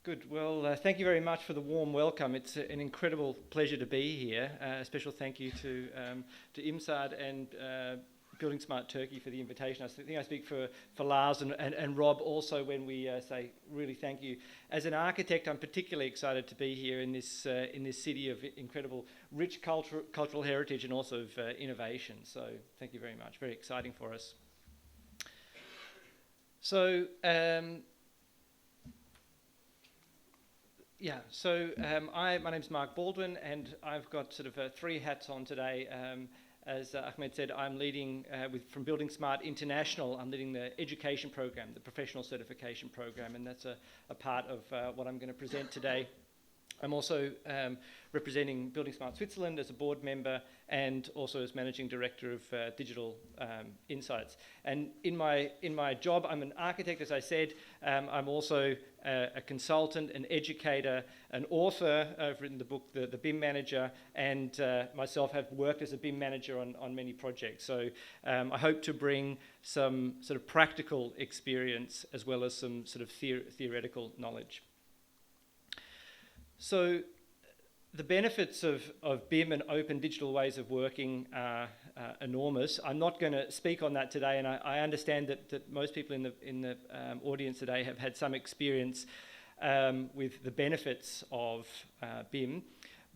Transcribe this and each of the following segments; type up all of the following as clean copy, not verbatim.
Good. Well, thank you very much for the warm welcome. It's an incredible pleasure to be here. A special thank you to IMSAD and buildingSMART Turkey for the invitation. I think I speak for Lars and Rob also when we say really thank you. As an architect, I'm particularly excited to be here in this city of incredible, rich cultural heritage and also of innovation. So thank you very much. Very exciting for us. So. My name's Mark Baldwin, and I've got sort of three hats on today. As Ahmed said, I'm leading from buildingSMART International. I'm leading the education program, the professional certification program, and that's a part of what I'm going to present today. I'm also representing buildingSMART Switzerland as a board member and also as managing director of Digital Insights. And in my job, I'm an architect, as I said. I'm also a consultant, an educator, an author. I've written the book, the BIM Manager, and myself have worked as a BIM manager on many projects. So I hope to bring some sort of practical experience as well as some sort of theoretical knowledge. So the benefits of BIM and open digital ways of working are enormous. I'm not going to speak on that today, and I understand that most people in the audience today have had some experience with the benefits of BIM.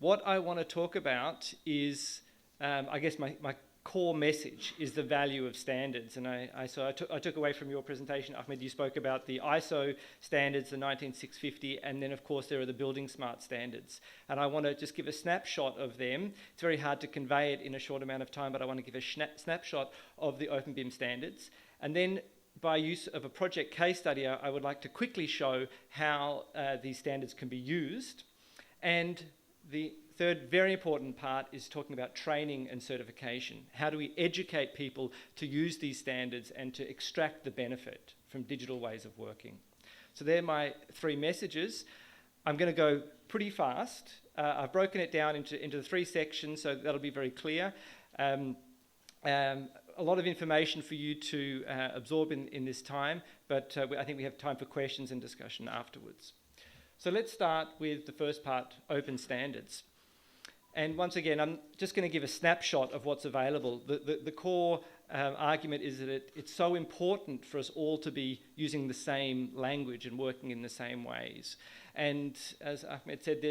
What I want to talk about is, I guess my core message is the value of standards, and I took away from your presentation, Ahmed, you spoke about the ISO standards, the 19650, and then of course there are the buildingSMART standards, and I want to just give a snapshot of them. It's very hard to convey it in a short amount of time, but I want to give a snapshot of the Open BIM standards, and then by use of a project case study, I would like to quickly show how these standards can be used. And the third very important part is talking about training and certification. How do we educate people to use these standards and to extract the benefit from digital ways of working? So they're my three messages. I'm going to go pretty fast. I've broken it down into the three sections, so that'll be very clear. A lot of information for you to absorb in this time, but I think we have time for questions and discussion afterwards. So let's start with the first part, open standards. And once again, I'm just going to give a snapshot of what's available. The core argument is that it's so important for us all to be using the same language and working in the same ways. And as Ahmed said,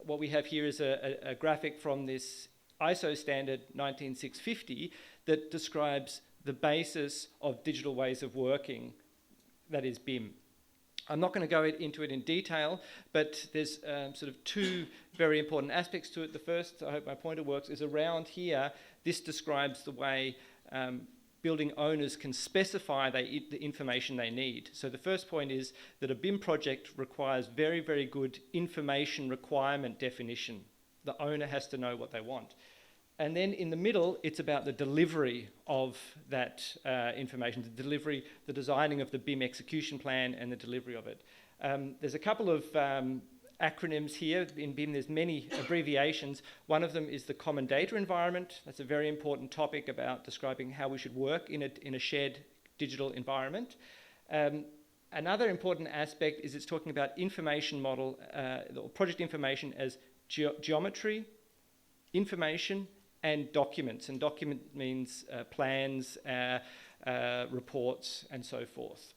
what we have here is a graphic from this ISO standard 19650 that describes the basis of digital ways of working, that is BIM. I'm not going to go into it in detail, but there's sort of two very important aspects to it. The first, I hope my pointer works, is around here. This describes the way building owners can specify the information they need. So the first point is that a BIM project requires very, very good information requirement definition. The owner has to know what they want. And then in the middle, it's about the delivery of that information, the designing of the BIM execution plan and the delivery of it. There's a couple of acronyms here. In BIM, there's many abbreviations. One of them is the common data environment. That's a very important topic about describing how we should work in a shared digital environment. Another important aspect is it's talking about information model, or project information as geometry, information, and documents. And document means plans, reports, and so forth.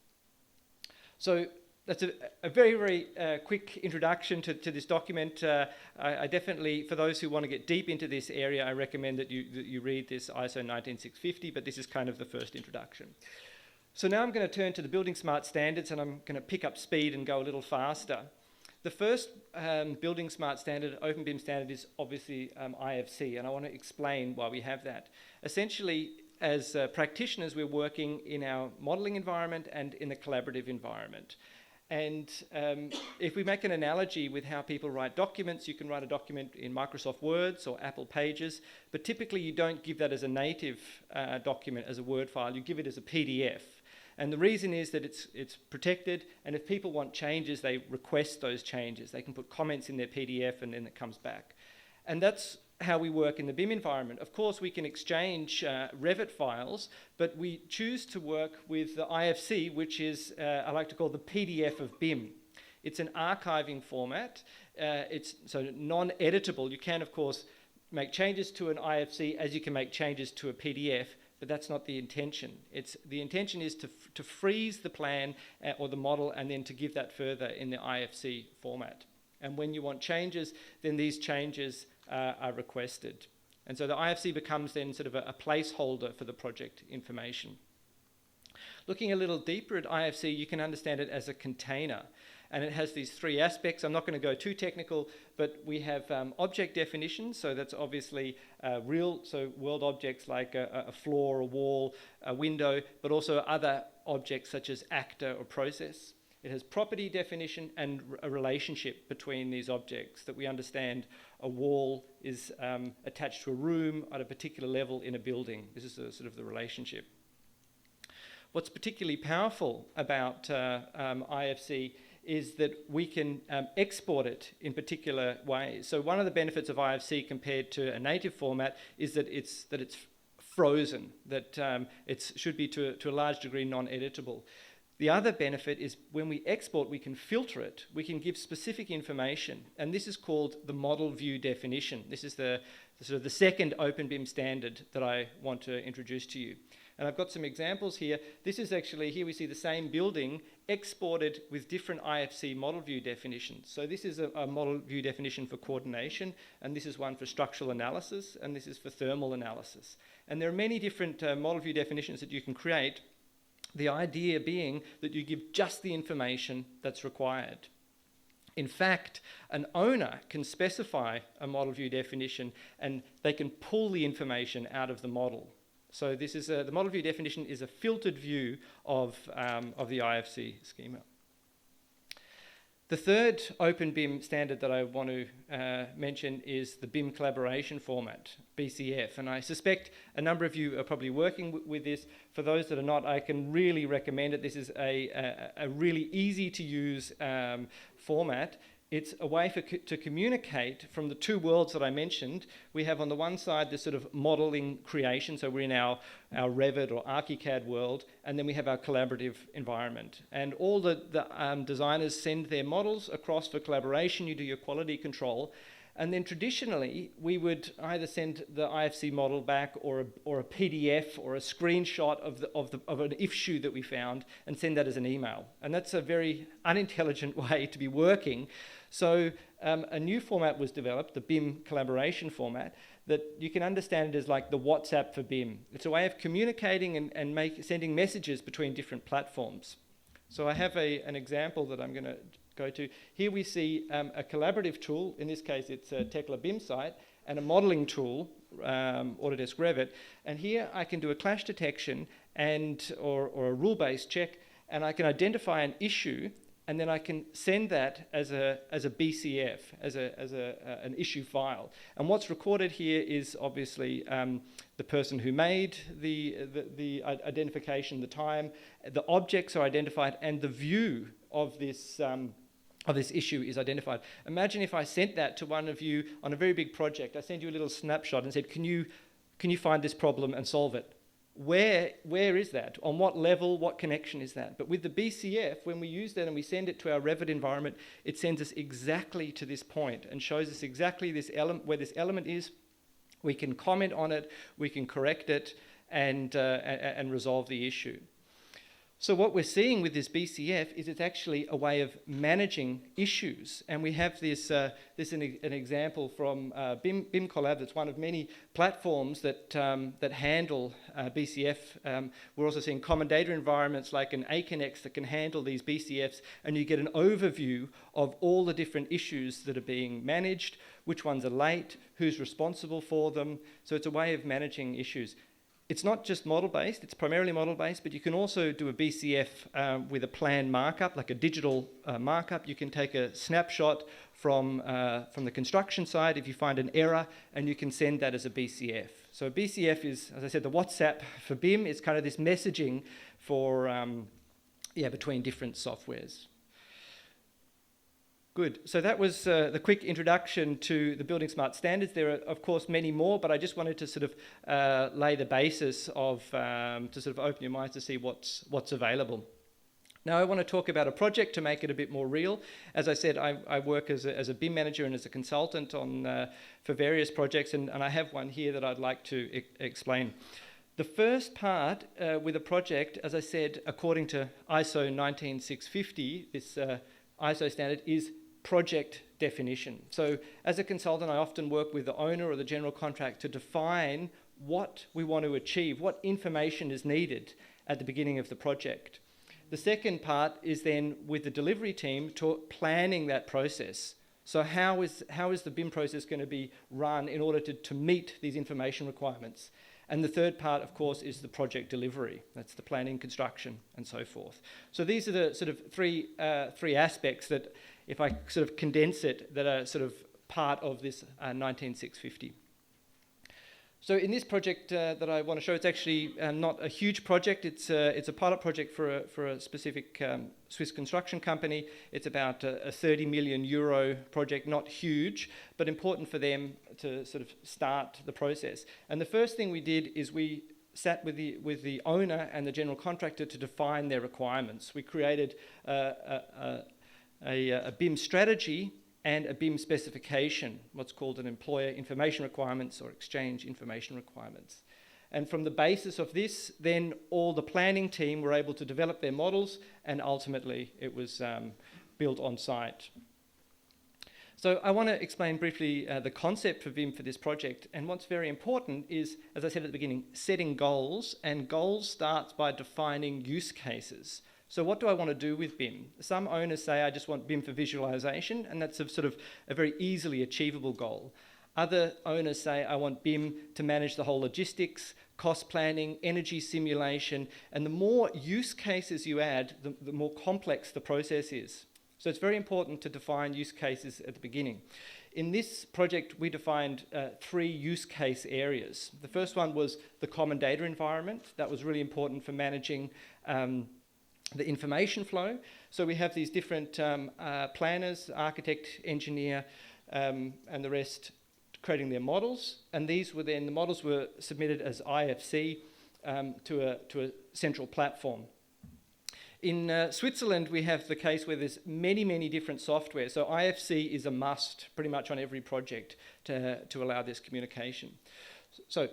So that's a very, very quick introduction to this document. I definitely, for those who want to get deep into this area, I recommend that you read this ISO 19650, but this is kind of the first introduction. So now I'm going to turn to the buildingSMART standards, and I'm going to pick up speed and go a little faster. The first buildingSMART standard, Open BIM standard, is obviously IFC, and I want to explain why we have that. Essentially, as practitioners, we're working in our modelling environment and in a collaborative environment. And if we make an analogy with how people write documents, you can write a document in Microsoft Words or Apple Pages, but typically you don't give that as a native document, as a Word file, you give it as a PDF. And the reason is that it's protected, and if people want changes, they request those changes. They can put comments in their PDF and then it comes back. And that's how we work in the BIM environment. Of course, we can exchange Revit files, but we choose to work with the IFC, which is, I like to call the PDF of BIM. It's an archiving format. It's so non-editable. You can, of course, make changes to an IFC as you can make changes to a PDF, but that's not the intention. The intention is to freeze the plan or the model and then to give that further in the IFC format. And when you want changes, then these changes are requested. And so the IFC becomes then sort of a placeholder for the project information. Looking a little deeper at IFC, you can understand it as a container. And it has these three aspects. I'm not going to go too technical, but we have object definitions. So that's obviously world objects like a floor, a wall, a window, but also other objects such as actor or process. It has property definition and a relationship between these objects, that we understand a wall is attached to a room at a particular level in a building. This is sort of the relationship. What's particularly powerful about IFC is that we can export it in particular ways. So one of the benefits of IFC compared to a native format is that it's frozen, that it should be to a large degree non-editable. The other benefit is when we export, we can filter it. We can give specific information, and this is called the model view definition. This is the sort of the second OpenBIM standard that I want to introduce to you. And I've got some examples here. This is actually, here we see the same building exported with different IFC model view definitions. So this is a model view definition for coordination, and this is one for structural analysis, and this is for thermal analysis. And there are many different model view definitions that you can create, the idea being that you give just the information that's required. In fact, an owner can specify a model view definition and they can pull the information out of the model. So this is the model view definition is a filtered view of the IFC schema. The third OpenBIM standard that I want to mention is the BIM collaboration format, BCF. And I suspect a number of you are probably working with this. For those that are not, I can really recommend it. This is a really easy to use format. It's a way to communicate from the two worlds that I mentioned. We have on the one side this sort of modelling creation, so we're in our Revit or ArchiCAD world, and then we have our collaborative environment. And all the designers send their models across for collaboration. You do your quality control. And then traditionally, we would either send the IFC model back or a PDF or a screenshot of an issue that we found and send that as an email. And that's a very unintelligent way to be working. So a new format was developed, the BIM collaboration format, that you can understand it as like the WhatsApp for BIM. It's a way of communicating and sending messages between different platforms. So I have an example that I'm going to go to. Here we see a collaborative tool. In this case, it's a Tekla BIM site, and a modelling tool, Autodesk Revit. And here I can do a clash detection or a rule-based check, and I can identify an issue, and then I can send that as a BCF, as an issue file. And what's recorded here is obviously the person who made the identification, the time, the objects are identified, and the view of this issue is identified. Imagine if I sent that to one of you on a very big project. I send you a little snapshot and said, can you find this problem and solve it? Where is that? On what level? What connection is that? But with the BCF, when we use that and we send it to our Revit environment, it sends us exactly to this point and shows us exactly this where this element is. We can comment on it, we can correct it, and resolve the issue. So what we're seeing with this BCF is it's actually a way of managing issues. And we have this an example from BIM Collab. That's one of many platforms that handle BCF. We're also seeing common data environments like an Aconex that can handle these BCFs, and you get an overview of all the different issues that are being managed, which ones are late, who's responsible for them. So it's a way of managing issues. It's not just model-based, it's primarily model-based, but you can also do a BCF with a plan markup, like a digital markup. You can take a snapshot from the construction side if you find an error, and you can send that as a BCF. So a BCF is, as I said, the WhatsApp for BIM. It's kind of this messaging for, between different softwares. Good. So that was the quick introduction to the buildingSMART standards. There are, of course, many more, but I just wanted to sort of lay the basis of to sort of open your minds to see what's available. Now I want to talk about a project to make it a bit more real. As I said, I work as a BIM manager and as a consultant for various projects, and I have one here that I'd like to explain. The first part with a project, as I said, according to ISO 19650, this ISO standard, is project definition. So as a consultant, I often work with the owner or the general contractor to define what we want to achieve, what information is needed at the beginning of the project. The second part is then with the delivery team to planning that process. So how is the BIM process going to be run in order to meet these information requirements? And the third part, of course, is the project delivery. That's the planning, construction, and so forth. So these are the sort of three aspects that, if I sort of condense it, that are sort of part of this 19650. So in this project that I want to show, it's actually not a huge project. It's a pilot project for a specific Swiss construction company. It's about a 30 million euro project, not huge, but important for them to sort of start the process. And the first thing we did is we sat with the owner and the general contractor to define their requirements. We created a BIM strategy and a BIM specification, what's called an employer information requirements or exchange information requirements. And from the basis of this, then all the planning team were able to develop their models, and ultimately it was built on site. So I want to explain briefly the concept for BIM for this project. And what's very important is, as I said at the beginning, setting goals, and goals starts by defining use cases. So what do I want to do with BIM? Some owners say I just want BIM for visualization, and that's a very easily achievable goal. Other owners say I want BIM to manage the whole logistics, cost planning, energy simulation, and the more use cases you add, the more complex the process is. So it's very important to define use cases at the beginning. In this project, we defined 3 use case areas. The first one was the common data environment. That was really important for managing the information flow. So we have these different planners, architect, engineer, and the rest creating their models. And the models were submitted as IFC to a central platform. In Switzerland, we have the case where there's many different software. So IFC is a must pretty much on every project to allow this communication. So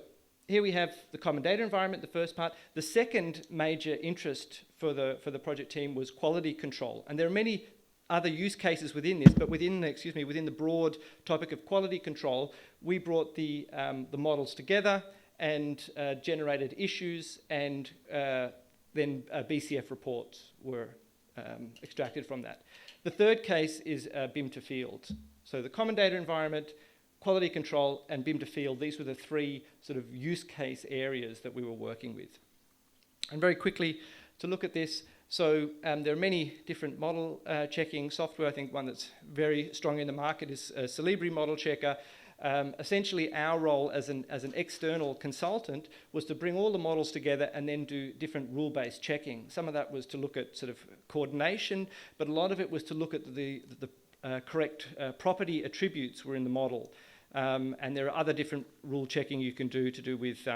here we have the common data environment, the first part. The second major interest for the project team was quality control. And there are many other use cases within this, but within the broad topic of quality control, we brought the models together and generated issues, and then BCF reports were extracted from that. The third case is BIM to field. So the common data environment, quality control, and BIM to field, these were the 3 sort of use case areas that we were working with. And very quickly, to look at this, so there are many different model checking software. I think one that's very strong in the market is Celebri Model Checker. Essentially, our role as an external consultant was to bring all the models together and then do different rule-based checking. Some of that was to look at sort of coordination, but a lot of it was to look at the correct property attributes were in the model. And there are other different rule checking you can do with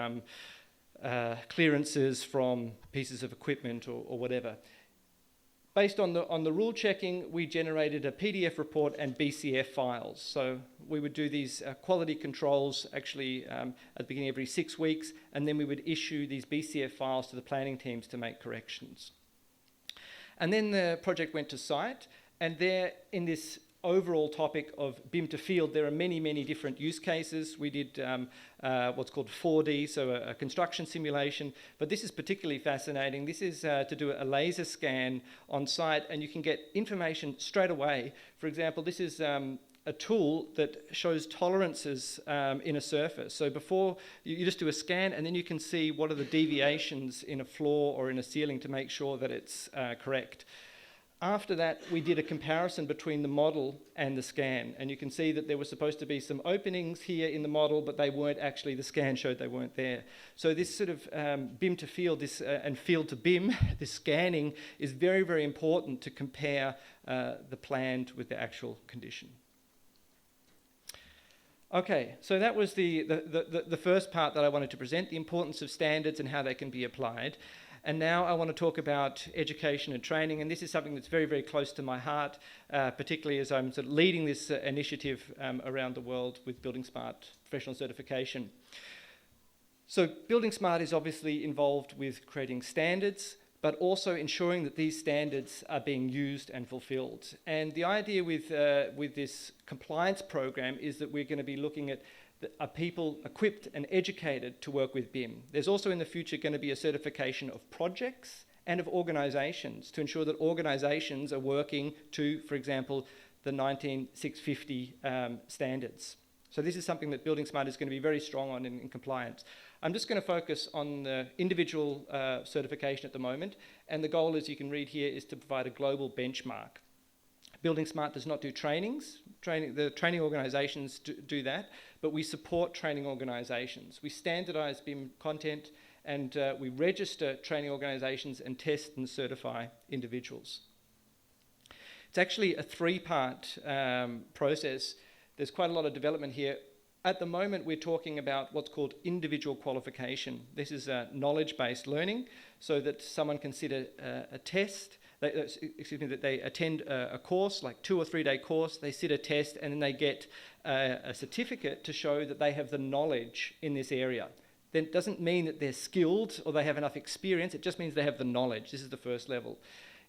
clearances from pieces of equipment or whatever. Based on the rule checking, we generated a PDF report and BCF files. So we would do these quality controls actually at the beginning of every 6 weeks, and then we would issue these BCF files to the planning teams to make corrections. And then the project went to site, and there in this overall topic of BIM to field, there are many different use cases. We did what's called 4D, so a construction simulation, but this is particularly fascinating. This is to do a laser scan on site, and you can get information straight away. For example, this is a tool that shows tolerances in a surface. So before, you just do a scan, and then you can see what are the deviations in a floor or in a ceiling to make sure that it's correct. After that, we did a comparison between the model and the scan, and you can see that there were supposed to be some openings here in the model, but they weren't actually, the scan showed they weren't there. So this sort of BIM to field, and field to BIM, this scanning is very important to compare the planned with the actual condition. Okay, so that was the first part that I wanted to present, the importance of standards and how they can be applied. And now I want to talk about education and training, and this is something that's very, very close to my heart, particularly as I'm sort of leading this initiative around the world with buildingSMART professional certification. So buildingSMART is obviously involved with creating standards, but also ensuring that these standards are being used and fulfilled. And the idea with this compliance program is that we're going to be looking at are people equipped and educated to work with BIM. There's also in the future going to be a certification of projects and of organisations to ensure that organisations are working to, for example, the 19650 standards. So this is something that buildingSMART is going to be very strong on in compliance. I'm just going to focus on the individual certification at the moment, and the goal, as you can read here, is to provide a global benchmark. buildingSMART does not do trainings. The training organisations do that, but we support training organisations. We standardise BIM content, and we register training organisations and test and certify individuals. It's actually a three-part process. There's quite a lot of development here. At the moment, we're talking about what's called individual qualification. This is knowledge-based learning, so that someone can sit a test, that they attend a course, like 2 or 3 day course, they sit a test, and then they get a certificate to show that they have the knowledge in this area. Then it doesn't mean that they're skilled or they have enough experience, it just means they have the knowledge. This is the first level.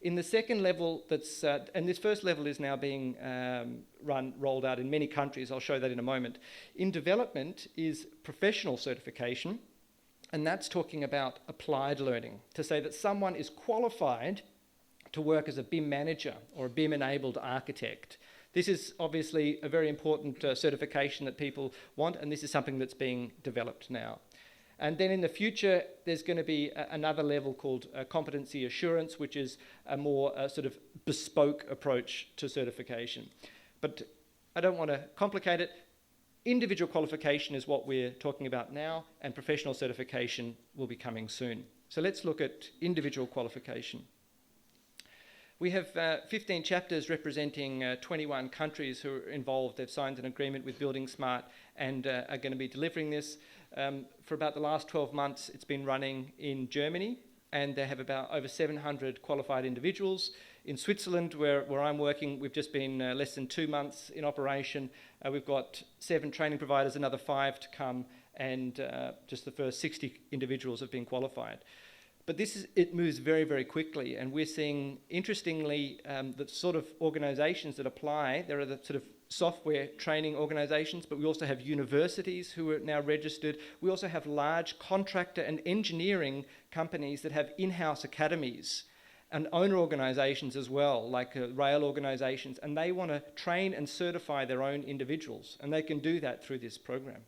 In the second level, and this first level is now being rolled out in many countries, I'll show that in a moment. In development is professional certification, and that's talking about applied learning, to say that someone is qualified to work as a BIM manager or a BIM-enabled architect. This is obviously a very important certification that people want, and this is something that's being developed now. And then in the future, there's going to be another level called competency assurance, which is a more sort of bespoke approach to certification. But I don't want to complicate it. Individual qualification is what we're talking about now, and professional certification will be coming soon. So let's look at individual qualification. We have 15 chapters representing 21 countries who are involved. They've signed an agreement with buildingSMART and are going to be delivering this. For about the last 12 months, it's been running in Germany, and they have about over 700 qualified individuals. In Switzerland, where I'm working, we've just been less than 2 months in operation. We've got 7 training providers, another 5 to come, and just the first 60 individuals have been qualified. But it moves very, very quickly, and we're seeing, interestingly, the sort of organisations that apply. There are the sort of software training organisations, but we also have universities who are now registered. We also have large contractor and engineering companies that have in-house academies, and owner organisations as well, like rail organisations, and they want to train and certify their own individuals, and they can do that through this program.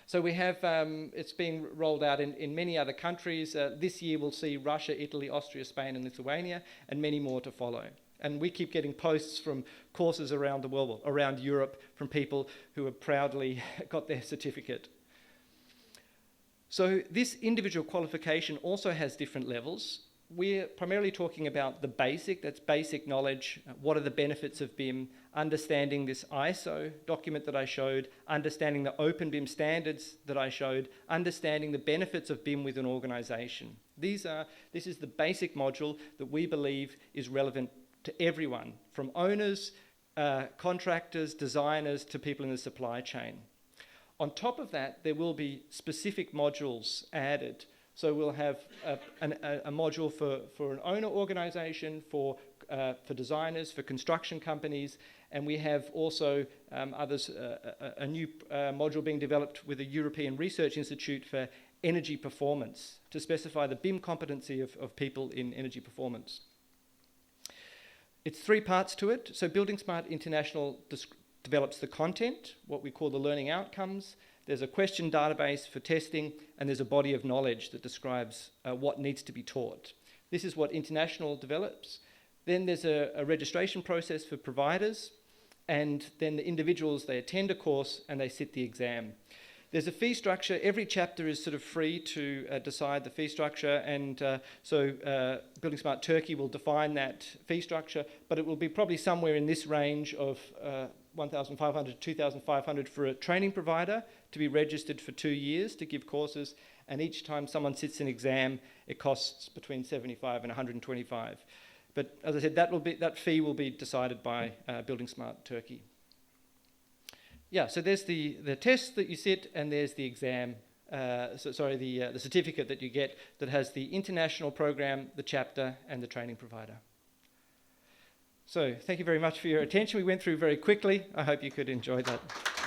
So we have, it's being rolled out in many other countries. This year we'll see Russia, Italy, Austria, Spain and Lithuania, and many more to follow. And we keep getting posts from courses around the world, around Europe, from people who have proudly got their certificate. So this individual qualification also has different levels. We're primarily talking about the basic, that's basic knowledge. What are the benefits of BIM? Understanding this ISO document that I showed, understanding the open BIM standards that I showed, understanding the benefits of BIM with an organisation. This is the basic module that we believe is relevant to everyone, from owners, contractors, designers, to people in the supply chain. On top of that, there will be specific modules added. So we'll have a module for an owner organisation, for designers, for construction companies, and we have also others, a new module being developed with a European Research Institute for energy performance, to specify the BIM competency of people in energy performance. It's 3 parts to it. So buildingSMART International develops the content, what we call the learning outcomes. There's a question database for testing, and there's a body of knowledge that describes what needs to be taught. This is what International develops. Then there's a registration process for providers, and then the individuals, they attend a course and they sit the exam. There's a fee structure. Every chapter is sort of free to decide the fee structure, and so buildingSMART Turkey will define that fee structure, but it will be probably somewhere in this range of 1,500 to 2,500 for a training provider to be registered for 2 years to give courses, and each time someone sits an exam, it costs between 75 and 125. But as I said, that fee will be decided by buildingSMART Turkey. Yeah, so there's the test that you sit, and there's the exam, the certificate that you get that has the international program, the chapter, and the training provider. So thank you very much for your attention. We went through very quickly. I hope you could enjoy that.